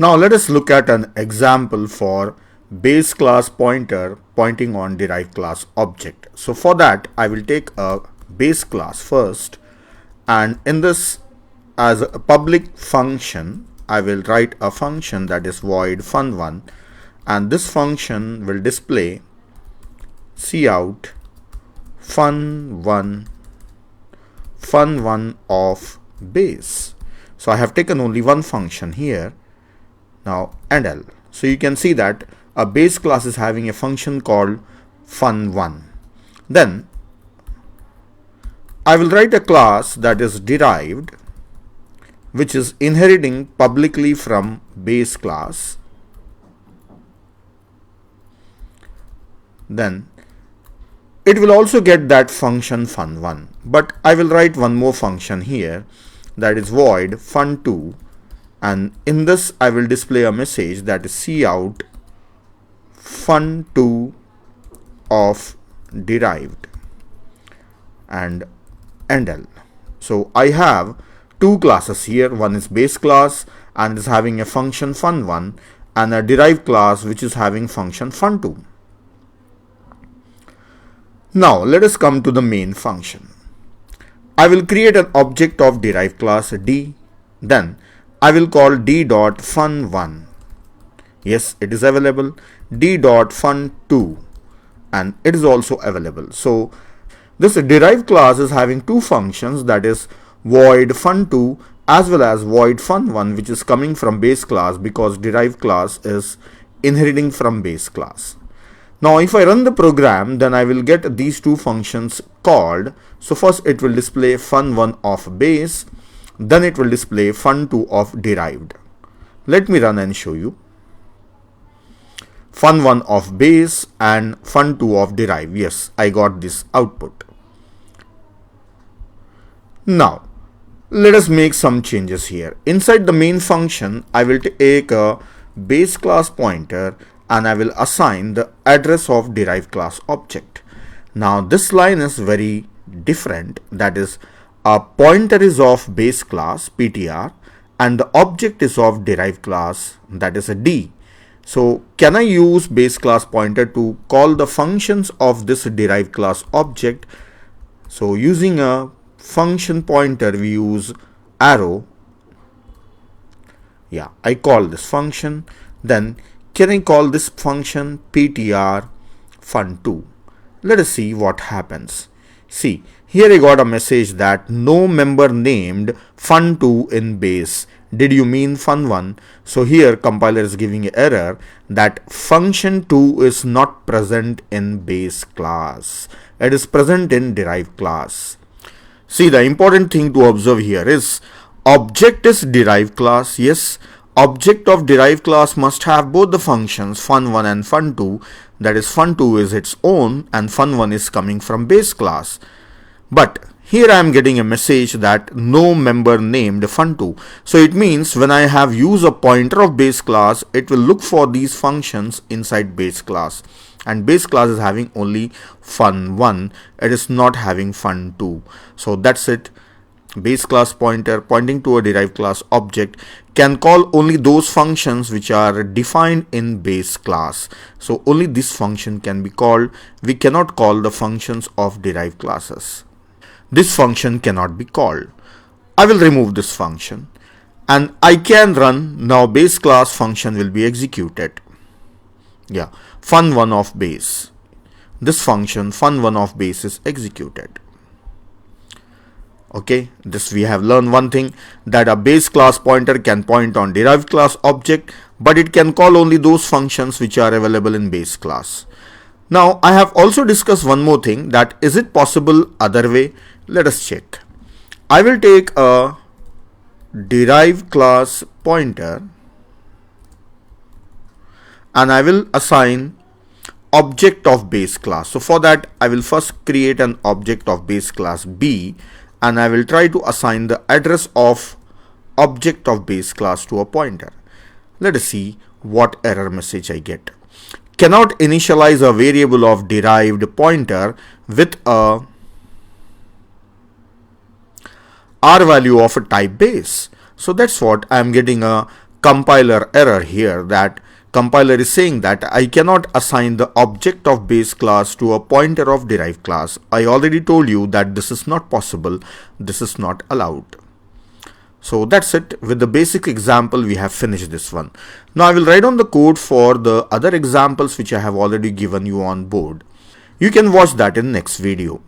Now let us look at an example for base class pointer pointing on derived class object. So for that I will take a base class first, and in this, as a public function, I will write a function that is void fun1, and this function will display cout fun1 of base. So I have taken only one function here. Now endl. So you can see that a base class is having a function called fun1. Then I will write a class that is derived, which is inheriting publicly from base class. Then it will also get that function fun1, but I will write one more function here that is void fun2, and in this I will display a message that is cout fun2 of derived and endl. So I have two classes here. One is base class and is having a function fun1, and a derived class which is having function fun2. Now let us come to the main function. I will create an object of derived class d. Then I will call d.fun1. Yes, it is available. d.fun2, and it is also available. So this derived class is having two functions, that is void fun2 as well as void fun1, which is coming from base class because derived class is inheriting from base class. Now if I run the program, then I will get these two functions called. So first it will display fun1 of base, then it will display fun2 of derived. Let me run and show you. Fun1 of base and fun2 of derived. Yes, I got this output. Now let us make some changes here. Inside the main function, I will take a base class pointer and I will assign the address of derived class object. Now this line is very different, that is a pointer is of base class ptr and the object is of derived class, that is a d. So can I use base class pointer to call the functions of this derived class object? So using a function pointer we use arrow. Yeah, I call this function. Then can I call this function ptr fun2? Let us see what happens. See, here I got a message that no member named fun2 in base. Did you mean fun1? So here compiler is giving an error that function 2 is not present in base class. It is present in derived class. See, the important thing to observe here is object is derived class. Yes, object of derived class must have both the functions fun1 and fun2. That is, fun2 is its own and fun1 is coming from base class. But here I am getting a message that no member named fun2. So it means when I have used a pointer of base class, it will look for these functions inside base class. And base class is having only fun1. It is not having fun2. So that's it. Base class pointer pointing to a derived class object can call only those functions which are defined in base class. So only this function can be called. We cannot call the functions of derived classes. This function cannot be called. I will remove this function and I can run. Now base class function will be executed. Yeah, fun1 of base. This function fun1 of base is executed. Okay, this we have learned one thing, that a base class pointer can point on derived class object, but it can call only those functions which are available in base class. Now I have also discussed one more thing, that is it possible other way? Let us check. I will take a derived class pointer and I will assign object of base class. So for that I will first create an object of base class b, and I will try to assign the address of object of base class to a pointer. Let us see what error message I get. Cannot initialize a variable of derived pointer with a r value of a type base. So that's what I am getting, a compiler error here, that compiler is saying that I cannot assign the object of base class to a pointer of derived class. I already told you that this is not possible, this is not allowed. So that's it. With the basic example, we have finished this one. Now I will write on the code for the other examples which I have already given you on board. You can watch that in next video.